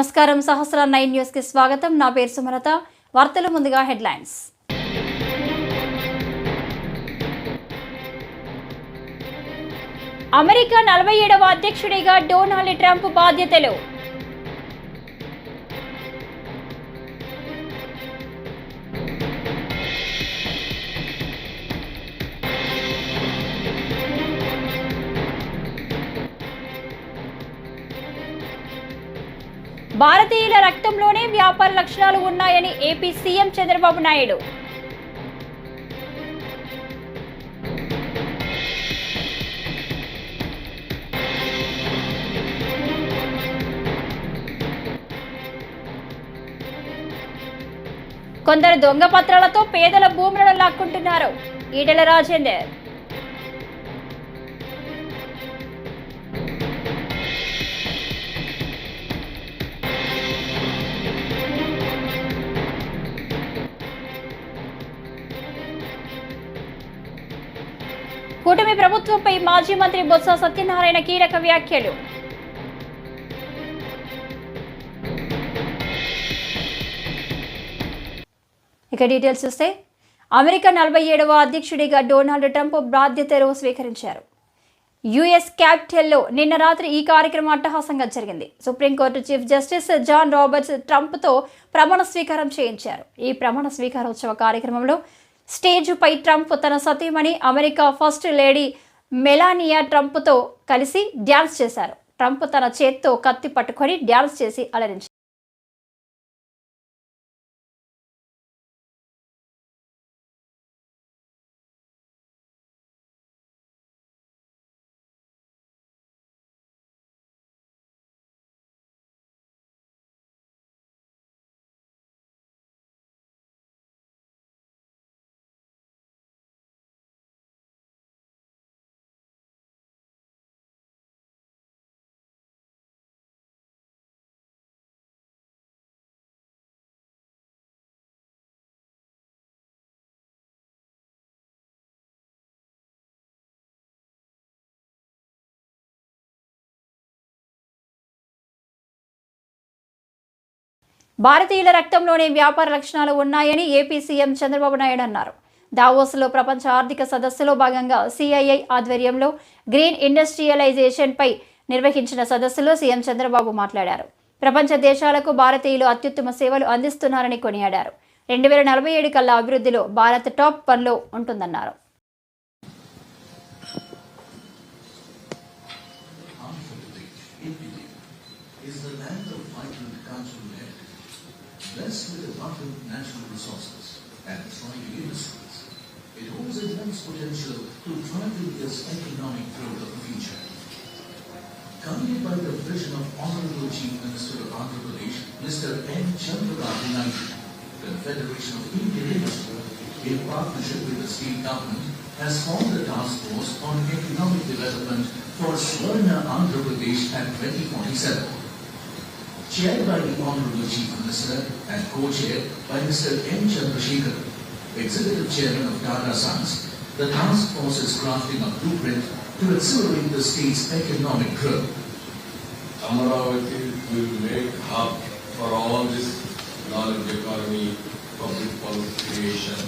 నమస్కారం సహస్ర 9 న్యూస్ కి స్వాగతం. నా పేరు సుమలత. వార్తల ముందుగా హెడ్లైన్స్. అమెరికా 47వ అధ్యక్షుడిగా డొనాల్డ్ ట్రంప్ బాధ్యతలు. భారతీయుల రక్తంలోనే వ్యాపార లక్షణాలు ఉన్నాయని ఏపీ సీఎం చంద్రబాబు నాయుడు. కొందరు దొంగ పత్రాలతో పేదల భూములను లాక్కుంటున్నారు. ఈటెల రాజేందర్. కూటమి ప్రభుత్వంపై మాజీ మంత్రి బొత్స సత్యనారాయణ కీలక వ్యాఖ్యలు. ఇక డీటెయిల్స్ చూస్తే అమెరికా 47వ అధ్యక్షుడిగా డొనాల్డ్ ట్రంప్ బాధ్యతలు స్వీకరించారు. యుఎస్ క్యాపిటల్లో నిన్న రాత్రి ఈ కార్యక్రమం అట్టహాసంగా జరిగింది. Supreme court chief justice John Roberts ట్రంప్తో ప్రమాణ స్వీకారం చేయించారు. ఈ ప్రమాణ స్వీకారోత్సవ కార్యక్రమంలో స్టేజ్ పై ట్రంప్ తన సతీమణి అమెరికా ఫస్ట్ లేడీ మెలానియా ట్రంప్తో కలిసి డ్యాన్స్ చేశారు. ట్రంప్ తన చేత్తో కత్తి పట్టుకొని డ్యాన్స్ చేసి అలరించారు. భారతీయుల రక్తంలోనే వ్యాపార లక్షణాలు ఉన్నాయని ఏపీ సీఎం చంద్రబాబు నాయుడు అన్నారు. దావోస్లో ప్రపంచ ఆర్థిక సదస్సులో భాగంగా సిఐఐ ఆధ్వర్యంలో గ్రీన్ ఇండస్ట్రియలైజేషన్ పై నిర్వహించిన సదస్సులో సీఎం చంద్రబాబు మాట్లాడారు. ప్రపంచ దేశాలకు భారతీయులు అత్యుత్తమ సేవలు అందిస్తున్నారని కొనియాడారు. 2047 కల్లా అభివృద్ధిలో భారత్ టాప్ 1లో ఉంటుందన్నారు. Blessed with abundant natural resources and thriving industries, it holds immense potential to drive this economic growth of the future. Guided by the vision of Honorable Chief Minister of Andhra Pradesh, Mr. N. Chandrababu Naidu, the Confederation of Indian Industry, in partnership with the state government, has formed a task force on economic development for Swarna Andhra Pradesh at 2047. Chaired by the Honorable Chief Minister and co-chaired by Mr. N. Chandrasekhar, Executive Chairman of Tata Sons, the task force is crafting a blueprint to accelerate the state's economic growth. Amaravati will make hub for all this knowledge economy, public policy creation,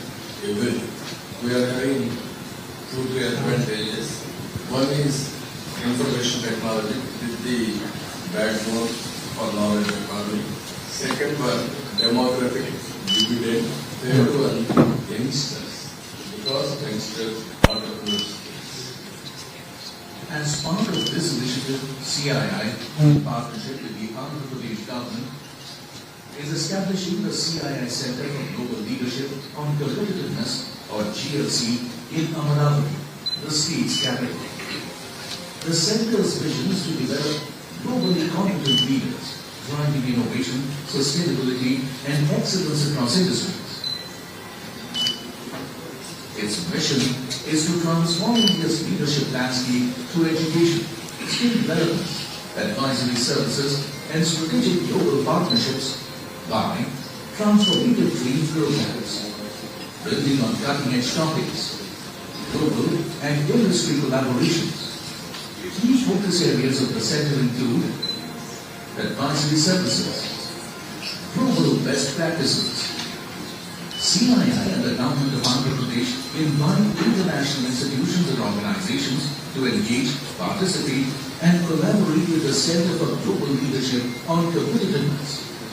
everything. We are having 2-3 advantages. One is information technology with the backbone for knowledge economy. Second one, demographic dividend. Third one, youngsters. Because youngsters are entrepreneurs. As part of this initiative, CII, in partnership with the Andhra Pradesh government, is establishing the CII Center for Global Leadership on Competitiveness, or GLC, in Amaravati, the state's capital. The center's vision is to develop globally competent leaders, driving innovation, sustainability, and excellence across industries. Its mission is to transform India's leadership landscape through education, skill development, advisory services, and strategic global partnerships by transformative training programs, building on cutting-edge topics, global and industry collaborations. Key focus areas of the center include advisory services, global best practices. CII and the Government of Andhra Pradesh invite international institutions and organizations to engage, participate and collaborate with the Center for Global Leadership on competitiveness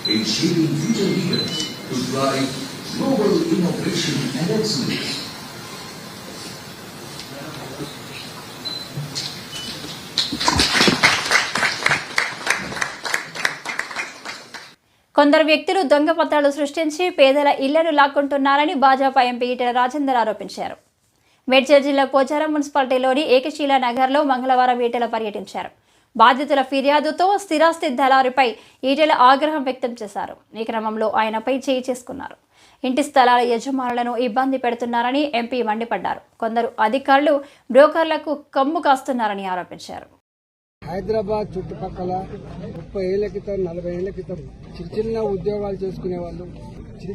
in shaping future leaders to drive global innovation and excellence. కొందరు వ్యక్తులు దొంగ పత్రాలు సృష్టించి పేదల ఇళ్లను లాక్కుంటున్నారని Bhajapa MP Etela Rajender ఆరోపించారు. మేడ్చల్ జిల్లా పోచారం మున్సిపాలిటీలోని ఏకశీల నగర్లో మంగళవారం ఈటెల పర్యటించారు. బాధితుల ఫిర్యాదుతో స్థిరాస్తి దళారుపై ఈటెల ఆగ్రహం వ్యక్తం చేశారు. ఈ క్రమంలో ఆయనపై చేయి చేసుకున్నారు. ఇంటి స్థలాల యజమానులను ఇబ్బంది పెడుతున్నారని ఎంపీ మండిపడ్డారు. కొందరు అధికారులు బ్రోకర్లకు కమ్ము కాస్తున్నారని ఆరోపించారు. హైదరాబాద్ చుట్టుపక్కల 30 ఏళ్ల క్రితం 40 ఏళ్ల క్రితం చిన్న ఉద్యోగాలు చేసుకునే వాళ్ళు,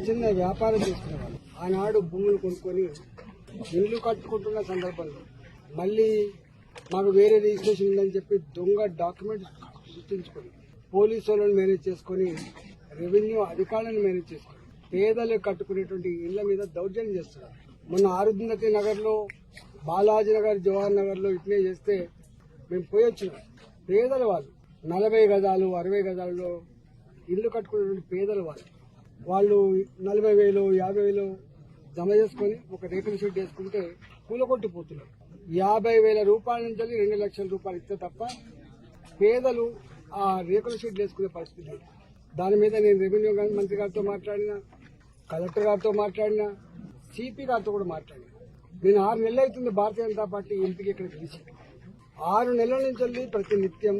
చిన్న వ్యాపారం చేసుకునే వాళ్ళు ఆనాడు భూములు కొనుక్కొని ఇల్లు కట్టుకుంటున్న సందర్భంలో మళ్ళీ మాకు వేరే రిజిస్ట్రేషన్ ఉందని చెప్పి దొంగ డాక్యుమెంట్స్ గుర్తించుకొని పోలీసు వాళ్ళని మేనేజ్ చేసుకొని రెవెన్యూ అధికారులను మేనేజ్ చేసుకొని పేదలు కట్టుకునేటువంటి ఇళ్ల మీద దౌర్జన్యం చేస్తున్నారు. మొన్న ఆరుంధతి నగర్లో, బాలాజీ నగర్, జవహర్ నగర్లో ఇట్లే చేస్తే మేము పోయొచ్చినాం. పేదల వాళ్ళు 40 గజాలు 60 గజాలలో ఇల్లు కట్టుకునేటువంటి పేదల వాళ్ళు 40,000 50,000 జమ చేసుకొని ఒక రేకుల షెడ్ వేసుకుంటే కూలగొట్టిపోతున్నారు. 50,000 రూపాయల నుంచి 2 లక్షల రూపాయలు ఇస్తే తప్ప పేదలు ఆ రేకుల షెడ్ వేసుకునే పరిస్థితి లేదు. దాని మీద నేను రెవెన్యూ మంత్రి గారితో మాట్లాడినా, కలెక్టర్ గారితో మాట్లాడినా, సిపి గారితో కూడా మాట్లాడినా. నేను 6 నెలలు అవుతుంది భారతీయ జనతా పార్టీ ఎంపీకి ఇక్కడ గెలిచి. 6 నెలల నుంచి ప్రతి నిత్యం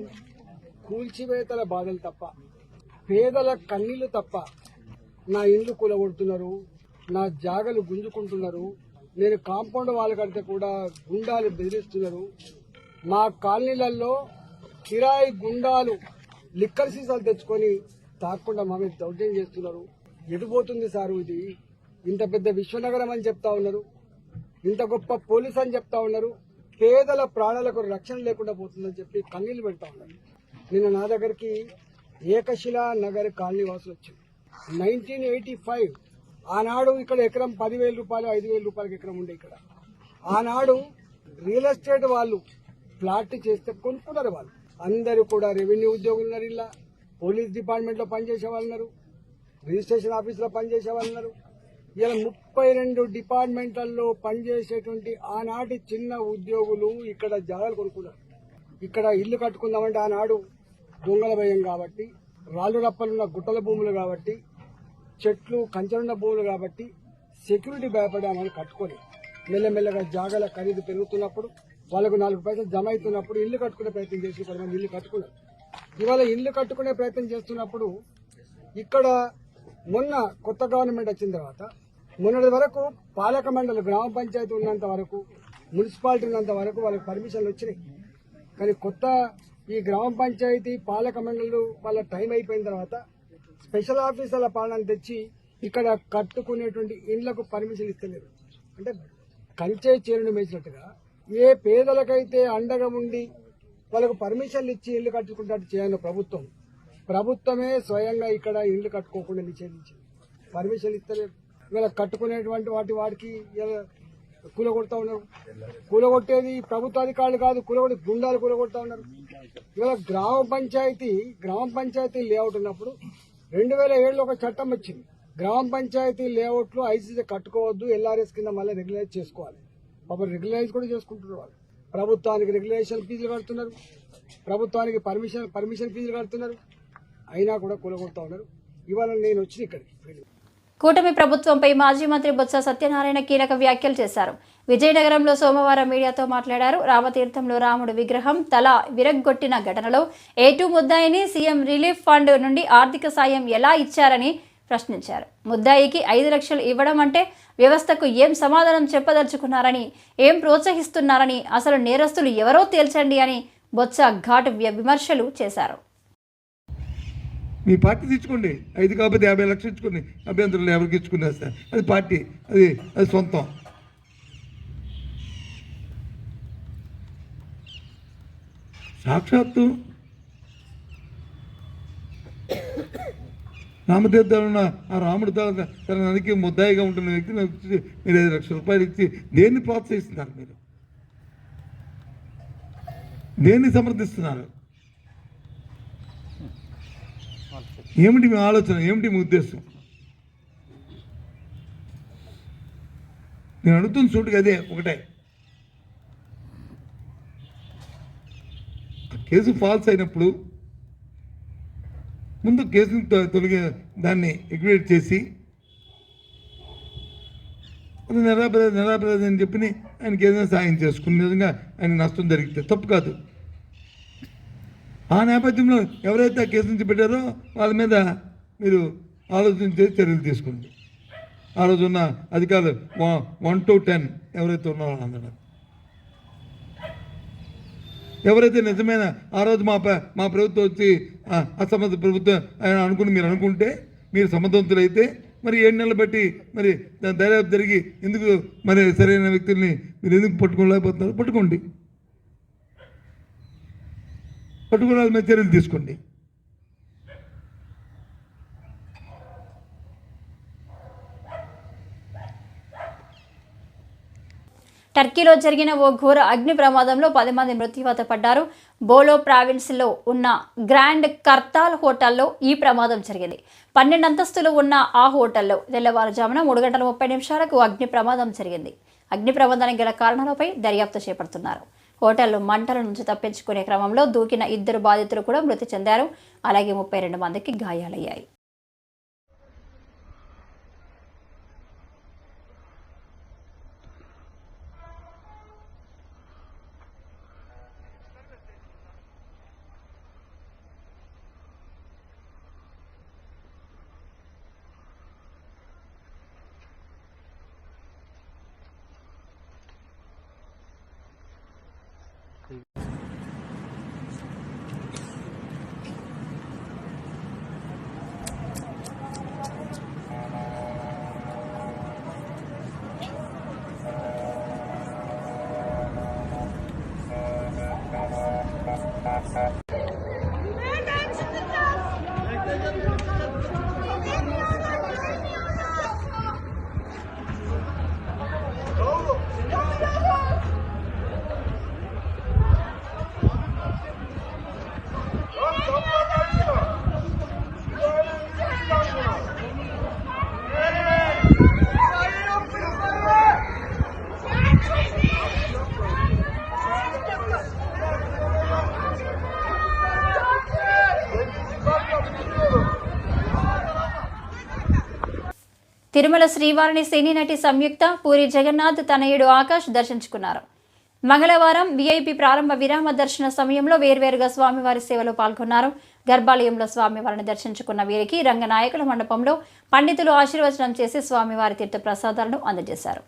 కూల్చివేతల బాధలు తప్ప, పేదల కన్నీళ్లు తప్ప, నా ఇండ్లు కూలగొడుతున్నారు, నా జాగలు గుంజుకుంటున్నారు, నేను కాంపౌండ్ వాళ్ళు కడితే కూడా గుండాలు బెదిరిస్తున్నారు, మా కాలనీలలో కిరాయి గుండాలు లిక్కర్ సీసాలు తెచ్చుకొని తాకుండా మా మీద దౌర్జన్యం చేస్తున్నారు. ఎటుపోతుంది సారు ఇది? ఇంత పెద్ద విశ్వనగరం అని చెప్తా ఉన్నారు, ఇంత గొప్ప పోలీస్ అని చెప్తా ఉన్నారు, పేదల ప్రాణాలకు రక్షణ లేకుండా పోతుందని చెప్పి కన్నీళ్లు పెడతా ఉన్నారు. నిన్న నా దగ్గరికి ఏకశిలా నగర్ కాలనీ వాసులు వచ్చారు. 1985 ఆనాడు ఇక్కడ ఎకరం 10,000 రూపాయలు 5,000 రూపాయలకి ఎకరం ఉండే. ఇక్కడ ఆనాడు రియల్ ఎస్టేట్ వాళ్ళు ఫ్లాట్ చేస్తే కొనుక్కున్నారు. వాళ్ళు అందరూ కూడా రెవెన్యూ ఉద్యోగులు ఉన్నారు, ఇలా పోలీస్ డిపార్ట్మెంట్ లో పనిచేసే వాళ్ళు ఉన్నారు, రిజిస్ట్రేషన్ ఆఫీస్ లో పనిచేసే వాళ్ళు ఉన్నారు. ఇలా 32 డిపార్ట్మెంట్లలో పనిచేసేటువంటి ఆనాటి చిన్న ఉద్యోగులు ఇక్కడ జాగాలు కొనుక్కున్నారు. ఇక్కడ ఇల్లు కట్టుకుందామంటే ఆనాడు దొంగల భయం కాబట్టి, రాళ్ళు రప్పలున్న గుట్టల భూములు కాబట్టి, చెట్లు కంచెలున్న భూములు కాబట్టి సెక్యూరిటీ భయపడామని కట్టుకొని మెల్లమెల్లగా జాగాల ఖరీదు పెరుగుతున్నప్పుడు, వాళ్ళకు 4 పైసలు జమ అవుతున్నప్పుడు ఇల్లు కట్టుకునే ప్రయత్నం చేసి కొంతమంది ఇల్లు కట్టుకున్నారు. ఇవాళ ఇల్లు కట్టుకునే ప్రయత్నం చేస్తున్నప్పుడు ఇక్కడ మొన్న కొత్త గవర్నమెంట్ వచ్చిన తర్వాత మొన్నటి వరకు పాలక మండలి గ్రామ పంచాయతీ ఉన్నంత వరకు, మున్సిపాలిటీ ఉన్నంత వరకు వాళ్ళకి పర్మిషన్లు వచ్చినాయి. కానీ కొత్త ఈ గ్రామ పంచాయతీ పాలక మండలి వాళ్ళ టైం అయిపోయిన తర్వాత స్పెషల్ ఆఫీసర్ల పాలన తెచ్చి ఇక్కడ కట్టుకునేటువంటి ఇండ్లకు పర్మిషన్ ఇస్తలేరు. అంటే కంచే చేరును మేచినట్టుగా ఏ పేదలకైతే అండగా ఉండి వాళ్ళకు పర్మిషన్లు ఇచ్చి ఇల్లు కట్టుకుంటట్టు చేయాలి ప్రభుత్వమే స్వయంగా ఇక్కడ ఇల్లు కట్టుకోకుండా నిషేధించింది. పర్మిషన్ ఇస్తలేదు. ఇవాళ కట్టుకునేటువంటి వాటికి కూలగొడతా ఉన్నారు. కూలగొట్టేది ప్రభుత్వ అధికారులు కాదు, కూలగొట్టి గుండాలు కూలగొడతా ఉన్నారు. ఇవాళ గ్రామ పంచాయతీ లేఅవుట్ ఉన్నప్పుడు 2007లో ఒక చట్టం వచ్చింది. గ్రామ పంచాయతీ లేఅవుట్లు ఐసీసీ కట్టుకోవద్దు, ఎల్ఆర్ఎస్ కింద మళ్ళీ రెగ్యులైజ్ చేసుకోవాలి. పాపం రెగ్యులైజ్ కూడా చేసుకుంటున్నారు. వాళ్ళు ప్రభుత్వానికి రెగ్యులేషన్ ఫీజులు కడుతున్నారు, ప్రభుత్వానికి పర్మిషన్ ఫీజులు కడుతున్నారు, అయినా కూడా కూలగొడతా ఉన్నారు. ఇవాళ నేను వచ్చి ఇక్కడికి కూటమి ప్రభుత్వంపై మాజీ మంత్రి బొత్స సత్యనారాయణ కీలక వ్యాఖ్యలు చేశారు. విజయనగరంలో సోమవారం మీడియాతో మాట్లాడారు. రామతీర్థంలో రాముడు విగ్రహం తల విరగ్గొట్టిన ఘటనలో ఏటూ ముద్దాయిని సీఎం రిలీఫ్ ఫండ్ నుండి ఆర్థిక సాయం ఎలా ఇచ్చారని ప్రశ్నించారు. ముద్దాయికి 5 లక్షలు ఇవ్వడం అంటే వ్యవస్థకు ఏం సమాధానం చెప్పదలుచుకున్నారని, ఏం ప్రోత్సహిస్తున్నారని, అసలు నేరస్తులు ఎవరో తేల్చండి అని బొత్స ఘాటు విమర్శలు చేశారు. మీ పార్టీ తెచ్చుకోండి, 5 కాకపోతే 50 లక్షలు ఇచ్చుకోండి, అభ్యంతరులు ఎవరికి ఇచ్చుకునేస్తారు. అది పార్టీ, అది సొంతం. సాక్షాత్తు రామతీర్థంలో ఉన్న ఆ రాముడు తన నదికి ముద్దాయిగా ఉంటున్న వ్యక్తిని వచ్చి మీరు 5 లక్షల రూపాయలు ఇచ్చి దేన్ని ప్రోత్సహిస్తున్నారు? మీరు దేన్ని సమర్థిస్తున్నారు? ఏమిటి మీ ఆలోచన? ఏమిటి మీ ఉద్దేశం? నేను అడుగుతున్న సూటుగా అదే ఒకటే. కేసు ఫాల్స్ అయినప్పుడు ముందు కేసుని తొలగి దాన్ని ఎగ్వేట్ చేసి అది నిరాపరాధి అని చెప్పి ఆయనకి ఏదైనా సాయం చేసుకుని నిజంగా ఆయన నష్టం జరిగితే తప్పు కాదు. ఆ నేపథ్యంలో ఎవరైతే ఆ కేసు నుంచి పెట్టారో వాళ్ళ మీద మీరు ఆలోచించే చర్యలు తీసుకోండి. ఆ రోజు ఉన్న అధికారులు 1 to 10 ఎవరైతే ఉన్నారో అందరూ ఎవరైతే నిజమైన ఆ రోజు మా ప్రభుత్వం వచ్చి అసమర్థ ప్రభుత్వం అని అనుకుని మీరు అనుకుంటే మీరు సమర్థవంతులైతే మరి 7 నెలలు బట్టి మరి దర్యాప్తు జరిగి ఎందుకు మరి సరైన వ్యక్తుల్ని మీరు ఎందుకు పట్టుకోలేకపోతున్నారు? పట్టుకోవాలి మీద చర్యలు తీసుకోండి. టర్కీలో జరిగిన ఓ ఘోర అగ్ని ప్రమాదంలో 10 మంది మృత్యువాత పడ్డారు. బోలో ప్రావిన్స్లో ఉన్న గ్రాండ్ కర్తాల్ హోటల్లో ఈ ప్రమాదం జరిగింది. 12 అంతస్తులు ఉన్న ఆ హోటల్లో తెల్లవారుజామున 3:30 అగ్ని ప్రమాదం జరిగింది. అగ్ని ప్రమాదానికి గల కారణాలపై దర్యాప్తు చేపడుతున్నారు. హోటల్లో మంటల నుంచి తప్పించుకునే క్రమంలో దూకిన 2 బాధితులు కూడా మృతి చెందారు. అలాగే 32 మందికి గాయాలయ్యాయి. తిరుమల శ్రీవారిని సినీ నటి సంయుక్త, పూరి జగన్నాథ్ తనయుడు ఆకాష్ దర్శించుకున్నారు. మంగళవారం వీఐపీ ప్రారంభ విరామ దర్శన సమయంలో వేర్వేరుగా స్వామివారి సేవలో పాల్గొన్నారు. గర్భాలయంలో స్వామివారిని దర్శించుకున్న వీరికి రంగనాయకుల మండపంలో పండితులు ఆశీర్వచనం చేసి స్వామివారి తీర్థ ప్రసాదాలను అందజేశారు.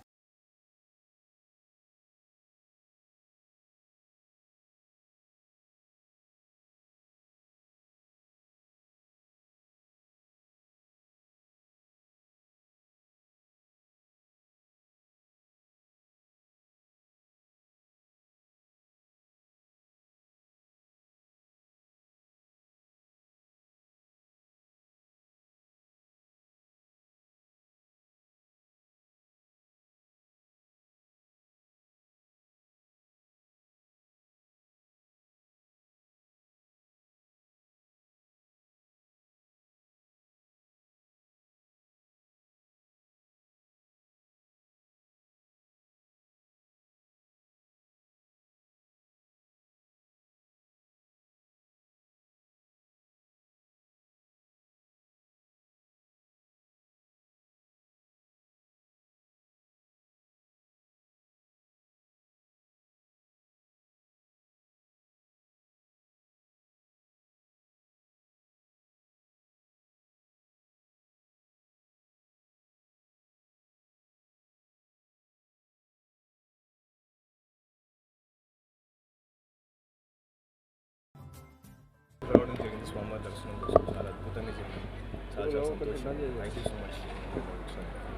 రావడం జరిగింది. స్వామివారి దర్శనం కోసం చాలా అద్భుతంగా జరిగింది. చాలా సంతోషం. Thank you so much.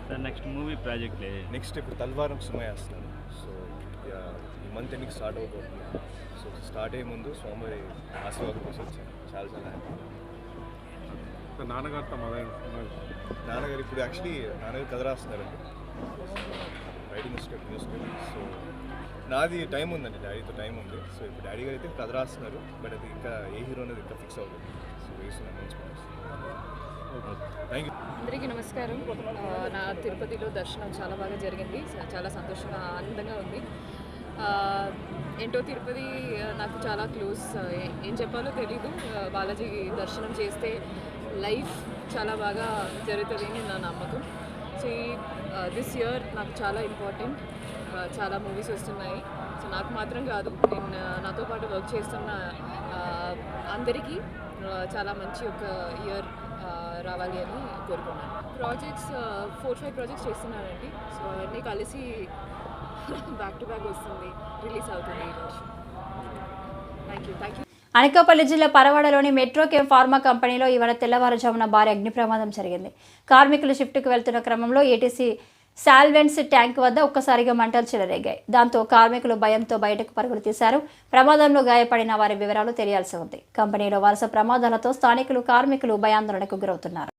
Sir next movie project next ఇప్పుడు తల్వారం సుమయ వేస్తున్నాను. సో ఈ మంత్ ఎండింగ్ స్టార్ట్ అవుతుంది. సో స్టార్ట్ అయ్యే ముందు స్వామివారి ఆశీర్వాదం కోసం వచ్చాను. చాలా హ్యాపీ. సార్ నాన్నగారితో నాన్నగారు ఇప్పుడు యాక్చువల్లీ నాన్నగారు కథ రాస్తున్నారండి, రైటింగ్ న్యూస్ సో నాది టైం ఉందండి, డాడీతో టైం ఉంది. సో ఇప్పుడు డాడీ గారు అయితే కథ రాస్తున్నారు, బట్ అది ఇంకా ఏ హీరో అనేది ఇంకా ఫిక్స్ అవుతుంది. సో వేస్తున్నాను థ్యాంక్ యూ. అందరికీ నమస్కారం. నా తిరుపతిలో దర్శనం చాలా బాగా జరిగింది, చాలా సంతోషంగా ఆనందంగా ఉంది. ఏంటో తిరుపతి నాకు చాలా క్లోజ్, ఏం చెప్పాలో తెలీదు. బాలాజీ దర్శనం చేస్తే లైఫ్ చాలా బాగా జరుగుతుంది అని నా నమ్మకం. సో దిస్ ఇయర్ నాకు చాలా ఇంపార్టెంట్, చాలా మూవీస్ వస్తున్నాయి. సో నాకు మాత్రం కాదు, నేను నాతో పాటు వర్క్ చేస్తున్న అందరికీ చాలా మంచి ఒక ఇయర్ రావాలి అని కోరుకున్నాను. ప్రాజెక్ట్స్ 4-5 ప్రాజెక్ట్స్ చేస్తున్నానండి. సో అన్నీ కలిసి బ్యాక్ టు బ్యాక్ వస్తుంది, రిలీజ్ అవుతుంది ఈరోజు. Thank you. అనకాపల్లి జిల్లా పరవాడలోని మెట్రోకేమ్ ఫార్మా కంపెనీలో ఇవాళ తెల్లవారుజామున భారీ అగ్ని ప్రమాదం జరిగింది. కార్మికులు షిఫ్ట్కు వెళ్తున్న క్రమంలో ఏటీసీ సాల్వెంట్స్ ట్యాంక్ వద్ద ఒక్కసారిగా మంటలు చెలరేగాయి. దాంతో కార్మికులు భయంతో బయటకు పరుగులు తీశారు. ప్రమాదంలో గాయపడిన వారి వివరాలు తెలియాల్సి ఉంది. కంపెనీలో వరుస ప్రమాదాలతో స్థానికులు, కార్మికులు భయాందోళనకు గురవుతున్నారు.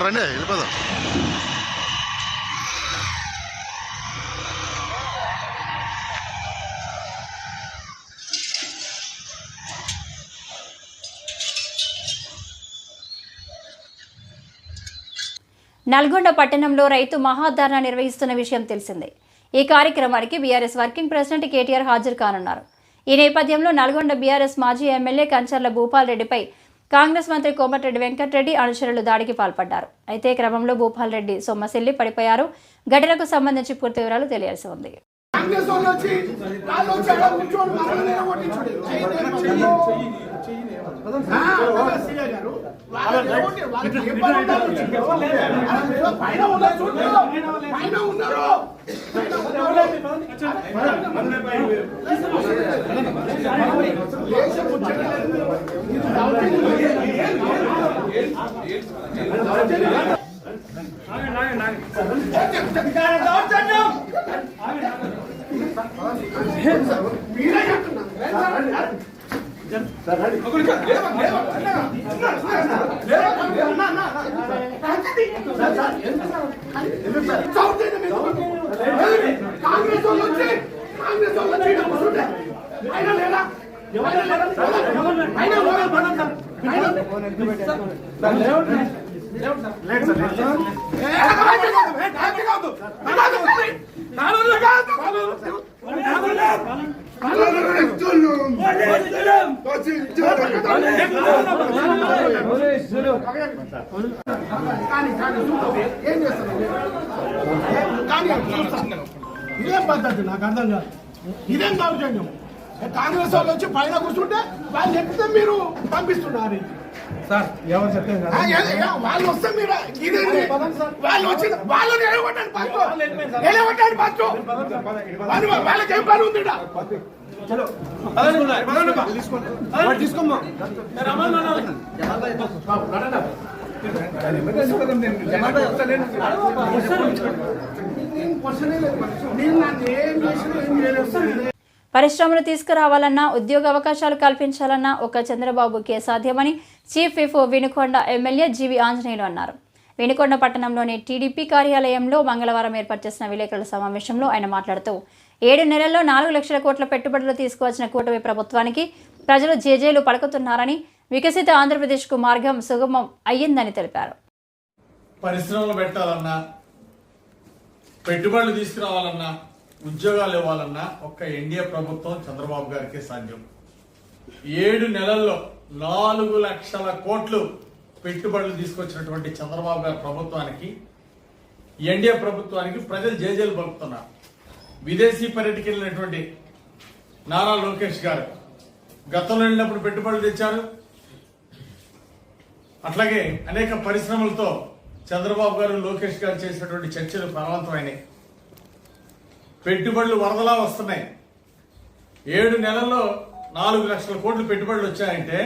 రండి వెళ్ళిపోదాం. నల్గొండ పట్టణంలో రైతు మహాధర్నా నిర్వహిస్తున్న విషయం తెలిసిందే. ఈ కార్యక్రమానికి బీఆర్ఎస్ వర్కింగ్ ప్రెసిడెంట్ కేటీఆర్ హాజరు కానున్నారు. ఈ నేపథ్యంలో నల్గొండ బీఆర్ఎస్ మాజీ ఎమ్మెల్యే కంచర్ల భూపాల్ రెడ్డిపై కాంగ్రెస్ మంత్రి కోమటిరెడ్డి వెంకటరెడ్డి అనుచరులు దాడికి పాల్పడ్డారు. అయితే క్రమంలో భూపాల్ రెడ్డి సొమ్మసిల్లి పడిపోయారు. ఘటనకు సంబంధించి పూర్తి వివరాలు తెలియాల్సి ఉంది. ఇదేం పద్ధతి నాకు అర్థం కాదు. ఇదేం దౌర్జన్యం? కాంగ్రెస్ వాళ్ళు వచ్చి పైన కూర్చుంటే వాళ్ళు చెప్తే మీరు పంపిస్తున్నారు. సార్ ఎవరు చెప్పారు వాళ్ళు వస్తే మీరు ఇదేంటి? వాళ్ళు వచ్చి వాళ్ళని ఎలగొట్టండి ఫస్ట్, ఎలగొట్టండి ఫస్ట్. వాళ్ళకి ఏం పని ఉంది? తీసుకోమ్మా పరిశ్రమలు తీసుకురావాలన్నా, ఉద్యోగ అవకాశాలు కల్పించాలన్నా ఒక చంద్రబాబుకే సాధ్యమని చీఫ్ విప్ వినుకొండ ఎమ్మెల్యే జీవి ఆంజనేయులు అన్నారు. వినుకొండ పట్టణంలోని టీడీపీ కార్యాలయంలో మంగళవారం ఏర్పాటు చేసిన విలేకరుల సమావేశంలో ఆయన మాట్లాడుతూ 7 నెలల్లో 4 లక్షల కోట్ల పెట్టుబడులు తీసుకువచ్చిన కూటమి ప్రభుత్వానికి ప్రజలు జేజేలు పలుకుతున్నారని, వికసిత ఆంధ్రప్రదేశ్కు మార్గం సుగమం అయ్యిందని తెలిపారు. పరిశ్రమలు పెట్టాలన్నా, పెట్టుబడులు తీసుకురావాలన్నా, ఉద్యోగాలు ఇవ్వాలన్నా ఒక్క ఎన్డీఏ ప్రభుత్వం చంద్రబాబు గారికే సాధ్యం. 7 నెలల్లో 4 లక్షల కోట్లు పెట్టుబడులు తీసుకొచ్చినటువంటి చంద్రబాబు గారి ప్రభుత్వానికి, ఎన్డీఏ ప్రభుత్వానికి ప్రజలు జేజేలు పలుకుతున్నారు. విదేశీ పర్యటనకి వెళ్ళినటువంటి నారా లోకేష్ గారు గతంలో వెళ్ళినప్పుడు పెట్టుబడులు తెచ్చారు. అట్లాగే అనేక పరిశ్రమలతో చంద్రబాబు గారు, లోకేష్ గారు చేసినటువంటి చర్చలు ఫలవంతమైనాయి. పెట్టుబడులు వరదలా వస్తున్నాయి. 7 నెలల్లో 4 లక్షల కోట్లు పెట్టుబడులు వచ్చాయంటే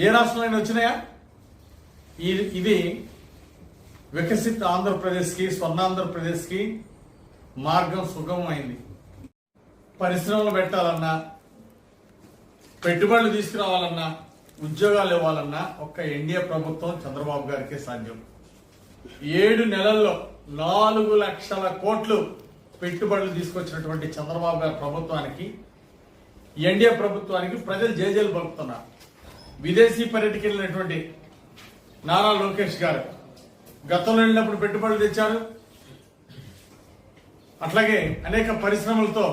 ఏ రాష్ట్రంలో వచ్చినాయా? ఇది వికసిత్ ఆంధ్రప్రదేశ్కి, స్వర్ణాంధ్రప్రదేశ్కి మార్గం సుగమమైంది. పరిశ్రమలు పెట్టాలన్నా, పెట్టుబడులు తీసుకురావాలన్నా, ఉద్యోగాలు ఇవ్వాలన్నా ఒక్క ఎన్డీఏ ప్రభుత్వం చంద్రబాబు గారికే సాధ్యం. 7 నెలల్లో 4 లక్షల కోట్లు పెట్టుబడులు తీసుకొచ్చినటువంటి చంద్రబాబు గారి ప్రభుత్వానికి, ఎన్డీఏ ప్రభుత్వానికి ప్రజలు జేజేలు పలుకుతున్నారు. విదేశీ పర్యటనకి వెళ్ళినటువంటి నారా లోకేష్ గారు గతంలో వెళ్ళినప్పుడు పెట్టుబడులు తెచ్చారు. అట్లాగే అనేక పరిశ్రమలతో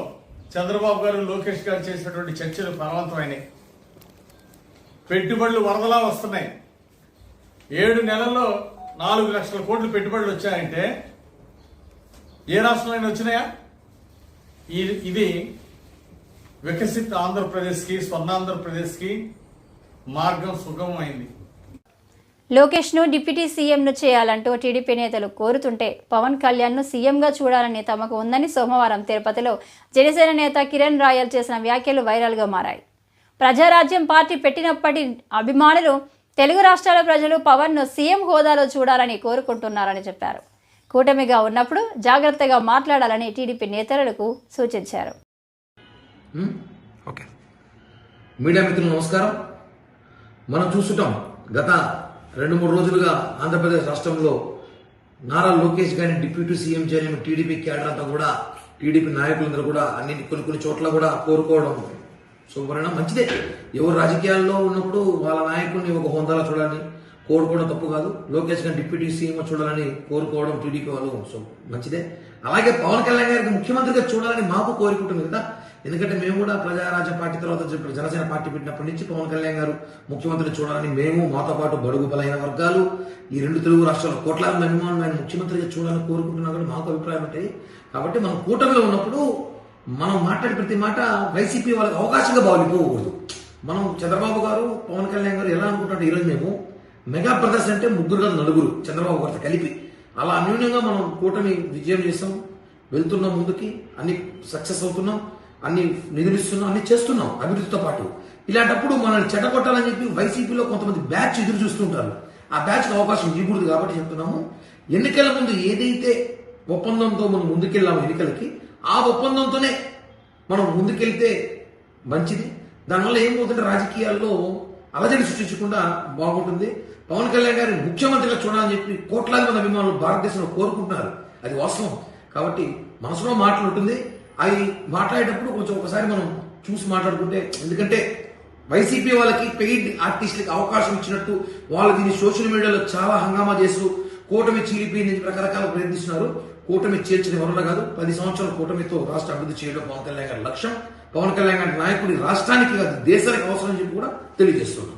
చంద్రబాబు గారు, లోకేష్ గారు చేసినటువంటి చర్చలు ఫలవంతమైనవి. పెట్టుబడులు వరదలా వస్తున్నాయి. 7 నెలల్లో 4 లక్షల కోట్లు పెట్టుబడులు వచ్చాయంటే ఏ రాష్ట్రంలో వచ్చినాయా? ఇది వికసిత్ ఆంధ్రప్రదేశ్కి, స్వర్ణాంధ్రప్రదేశ్కి మార్గం సుగమమైంది. లోకేష్ను డిప్యూటీ సీఎంను చేయాలంటూ టీడీపీ నేతలు కోరుతుంటే పవన్ కళ్యాణ్ను సీఎంగా చూడాలని తమకు ఉందని సోమవారం తిరుపతిలో జనసేన నేత కిరణ్ రాయల్ చేసిన వ్యాఖ్యలు వైరల్గా మారాయి. ప్రజారాజ్యం పార్టీ పెట్టినప్పటి అభిమానులు తెలుగు రాష్ట్రాల ప్రజలు పవన్ను సీఎం హోదాలో చూడాలని కోరుకుంటున్నారని చెప్పారు. కూటమిగా ఉన్నప్పుడు జాగ్రత్తగా మాట్లాడాలని టీడీపీ నేతలకు సూచించారు. ఓకే, మీడియా మిత్రులు నమస్కారం. మనం చూస్తుంటాం గత 2-3 రోజులుగా ఆంధ్రప్రదేశ్ రాష్ట్రంలో నారా లోకేష్ గారిని డిప్యూటీ సీఎం చేయాలని టీడీపీ క్యాడర్ అంతా కూడా, టీడీపీ నాయకులందరూ కూడా కొన్ని చోట్ల కూడా కోరుకోవడం శుభపరిణామం, మంచిదే. ఎవరు రాజకీయాల్లో ఉన్నప్పుడు వాళ్ళ నాయకుడిని ఒక హోదాలో చూడాలని కోరుకోవడం తప్పు కాదు. లోకేష్ గారిని డిప్యూటీ సీఎం చూడాలని కోరుకోవడం టీడీపీ వాళ్ళు మంచిదే. అలాగే పవన్ కళ్యాణ్ గారికి ముఖ్యమంత్రిగా చూడాలని మాకు కోరుకుంటుంది కదా. ఎందుకంటే మేము కూడా ప్రజారాజ్య పార్టీ తర్వాత జనసేన పార్టీ పెట్టినప్పటి నుంచి పవన్ కళ్యాణ్ గారు ముఖ్యమంత్రిని చూడాలని మేము, మాతో పాటు బడుగు బలైన వర్గాలు, ఈ 2 తెలుగు రాష్ట్రాల కోట్లాది అభిమానులు ఆయన ముఖ్యమంత్రిగా చూడాలని కోరుకుంటున్నా కూడా మాకు అభిప్రాయం ఉంటాయి. కాబట్టి మనం కూటమిలో ఉన్నప్పుడు మనం మాట్లాడే ప్రతి మాట వైసీపీ వాళ్ళకి అవకాశంగా భావిపోకూడదు. మనం చంద్రబాబు గారు, పవన్ కళ్యాణ్ గారు ఎలా అనుకుంటారు, ఈరోజు మేము మెగా బ్రదర్స్ అంటే 3 కాదు 4 చంద్రబాబు గారితో కలిపి అలా అన్యూన్యంగా మనం కూటమి విజయం చేస్తాం, వెళ్తున్నాం ముందుకి, అన్ని సక్సెస్ అవుతున్నాం, అన్ని నిధులిస్తున్నాం, అన్ని చేస్తున్నాం అభివృద్ధితో పాటు. ఇలాంటప్పుడు మనల్ని చెడగొట్టాలని చెప్పి వైసీపీలో కొంతమంది బ్యాచ్ ఎదురు చూస్తుంటారు. ఆ బ్యాచ్కి అవకాశం ఇవ్వకూడదు కాబట్టి చెప్తున్నాము. ఎన్నికల ముందు ఏదైతే ఒప్పందంతో మనం ముందుకెళ్ళాము ఎన్నికలకి, ఆ ఒప్పందంతోనే మనం ముందుకెళ్తే మంచిది. దానివల్ల ఏమవుతుంటే రాజకీయాల్లో అలజడి సృష్టించకుండా బాగుంటుంది. పవన్ కళ్యాణ్ గారిని ముఖ్యమంత్రిగా చూడాలని చెప్పి కోట్లాది మంది అభిమానులు భారతదేశంలో కోరుకుంటున్నారు, అది వాస్తవం. కాబట్టి మనసులో మాటలు ఉంటుంది. అవి మాట్లాడేటప్పుడు కొంచెం ఒకసారి మనం చూసి మాట్లాడుకుంటే, ఎందుకంటే వైసీపీ వాళ్ళకి పెయిడ్ ఆర్టిస్టులకి అవకాశం ఇచ్చినట్టు వాళ్ళు దీన్ని సోషల్ మీడియాలో చాలా హంగామా చేస్తూ కూటమి చీలిపోయింది రకరకాల ప్రయత్నిస్తున్నారు. కూటమి చేర్చిన వరల కాదు, 10 సంవత్సరాల కూటమితో రాష్ట్ర అభివృద్ధి చేయడం పవన్ కళ్యాణ్ గారి లక్ష్యం. పవన్ కళ్యాణ్ గారి నాయకుడి రాష్ట్రానికి కాదు దేశానికి అవసరం అని చెప్పి కూడా తెలియజేస్తున్నాం.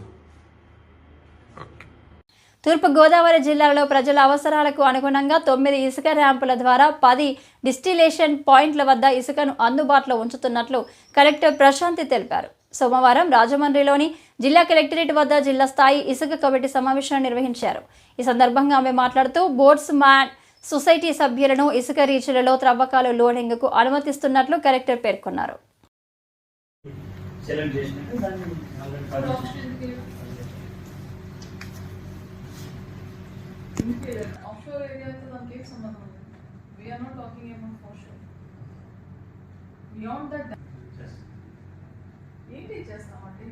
తూర్పుగోదావరి జిల్లాలో ప్రజల అవసరాలకు అనుగుణంగా 9 ఇసుక ర్యాంపుల ద్వారా 10 డిస్టిలేషన్ పాయింట్ల వద్ద ఇసుకను అందుబాటులో ఉంచుతున్నట్లు కలెక్టర్ ప్రశాంతి తెలిపారు. సోమవారం రాజమండ్రిలోని జిల్లా కలెక్టరేట్ వద్ద జిల్లా స్థాయి ఇసుక కమిటీ సమావేశాన్ని నిర్వహించారు. ఈ సందర్భంగా ఆమె మాట్లాడుతూ బోట్స్ మ్యాన్ సొసైటీ సభ్యులను ఇసుక రీచ్లలో త్రవ్వకాలు లోడింగ్కు అనుమతిస్తున్నట్లు కలెక్టర్ పేర్కొన్నారు. Offshore area to the cave సంబంధం ఉంది. We are not talking about offshore. Beyond that, ఏంటి చేస్తామంటే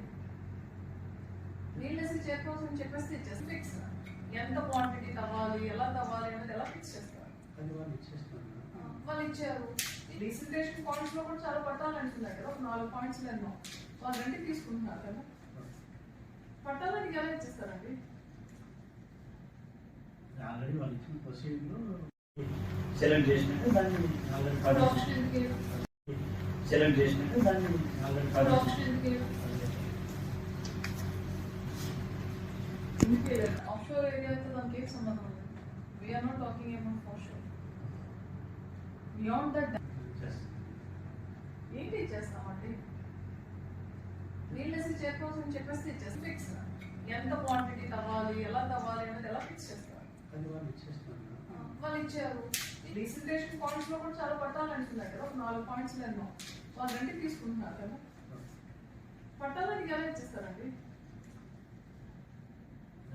నీళ్ళేసి చేరుకోవాల్సిన చెప్పేస్తే జస్ట్ ఫిక్స్ ఎంత క్వాంటిటీ తవ్వాలి, ఎలా తవ్వాలి అనేది ఎలా ఫిక్స్ చేస్తారు. వాళ్ళు ఇచ్చారు. డీసిల్టేషన్ పాయింట్స్ లో కూడా చాలా పట్టాలు అంటున్నారు కదా, 4 పాయింట్స్ ఎన్నో వాళ్ళు రెంట్ తీసుకుంటున్నారు కదా, పట్టాలకి ఎలా ఇచ్చేస్తారండి? ఆల్రెడీ వాళ్ళు ఇచ్చిన ప్రొసీడింగ్లో సెలెక్ట్ చేసినట్టు దాన్ని ఆల్రెడీ సెలెక్ట్ చేసినట్టు దాన్ని ఆల్రెడీ ఆఫ్షోర్ ఏరియా అయితే దానికి ఏం సంబంధం ఉంది. We are not talking about offshore. Beyond that ఏంటి చేస్తామంటే నీళ్ళేసి చేరుకోవాల్సిన చెప్పేస్తే జస్ట్ ఫిక్స్ ఎంత క్వాంటిటీ తవ్వాలి, ఎలా తవ్వాలి అనేది ఎలా ఫిక్స్ చేస్తారు. వాళ్ళు ఇచ్చారు. డీసిల్టేషన్ పాయింట్స్ లో కూడా చాలా పట్టాలు అంటున్నారు కదా, 4 పాయింట్స్ ఎన్నో వాళ్ళు రెంట్ తీసుకుంటున్నారు కదా,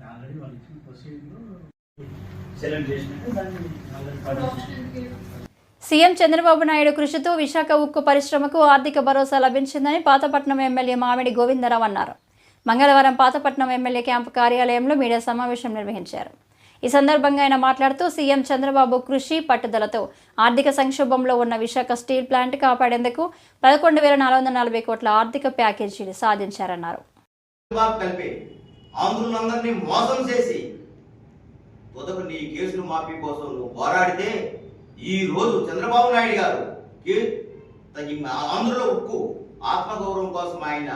ఆల్రెడీ వాళ్ళు ఇచ్చిన ప్రొసీడింగ్లో సెలెక్ట్ చేసినట్టు దాన్ని ఆల్రెడీ సీఎం చంద్రబాబు నాయుడు కృషితో విశాఖ ఉక్కు పరిశ్రమకు ఆర్థిక భరోసా లభించిందని పాతపట్నం ఎమ్మెల్యే మామిడి గోవిందరావు అన్నారు. మంగళవారం పాతపట్నం ఎమ్మెల్యే క్యాంపు కార్యాలయంలో మీడియా సమావేశం నిర్వహించారు. ఈ సందర్భంగా ఆయన మాట్లాడుతూ సీఎం చంద్రబాబు కృషి పట్టుదలతో ఆర్థిక సంక్షోభంలో ఉన్న విశాఖ స్టీల్ ప్లాంట్ కాపాడేందుకు 11,440 కోట్ల ఆర్థిక ప్యాకేజీని సాధించారన్నారు. ఆంధ్రులందరినీ మోసం చేసి తొదకు నీ కేసులు మాఫీ కోసం నువ్వు పోరాడితే ఈ రోజు చంద్రబాబు నాయుడు గారు ఆంధ్రుల ఉక్కు ఆత్మగౌరవం కోసం ఆయన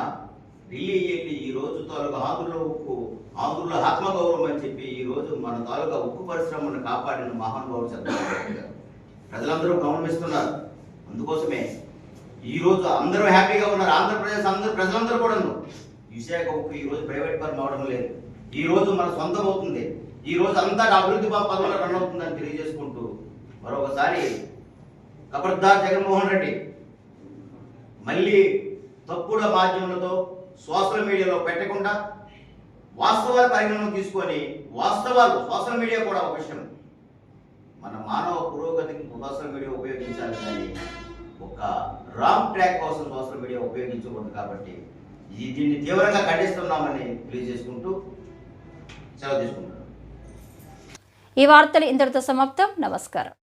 ఢిల్లీ వెళ్ళి ఈ రోజు తాలూకా ఆంధ్రుల ఉక్కు ఆంధ్రుల ఆత్మగౌరవం అని చెప్పి ఈ రోజు మన తాలూకా ఉక్కు పరిశ్రమను కాపాడిన మహానుభావుడు చంద్రబాబు నాయుడు గారు ప్రజలందరూ గమనిస్తున్నారు. అందుకోసమే ఈ రోజు అందరూ హ్యాపీగా ఉన్నారు. ఆంధ్రప్రదేశ్ ప్రజలందరూ కూడా విశాఖ ఉక్కు ఈ రోజు ప్రైవేట్ పరం అవడం లేదు. ఈ రోజు మన సొంతం అవుతుంది. ఈ రోజు అంతా అభివృద్ధి పదంలో రన్ అవుతుందని తెలియజేసుకుంటూ మరొకసారి ఖబర్దార్ జగన్మోహన్ రెడ్డి మళ్ళీ తప్పుడు మాధ్యమాలతో సోషల్ మీడియాలో పెట్టకుండా వాస్తవాల పరిగణన తీసుకొని వాస్తవాలు సోషల్ మీడియా కూడా ఒక విషయం మన మానవ పురోగతికి సోషల్ మీడియా ఉపయోగించాలి కానీ ఒక రాంగ్ ట్రాక్ కోసం సోషల్ మీడియా ఉపయోగించకూడదు. కాబట్టి దీన్ని తీవ్రంగా ఖండిస్తున్నామని తెలియజేసుకుంటూ సెలవు తీసుకుంటున్నాను. ఈ వార్తలు ఇంతటితో సమాప్తం. నమస్కారం.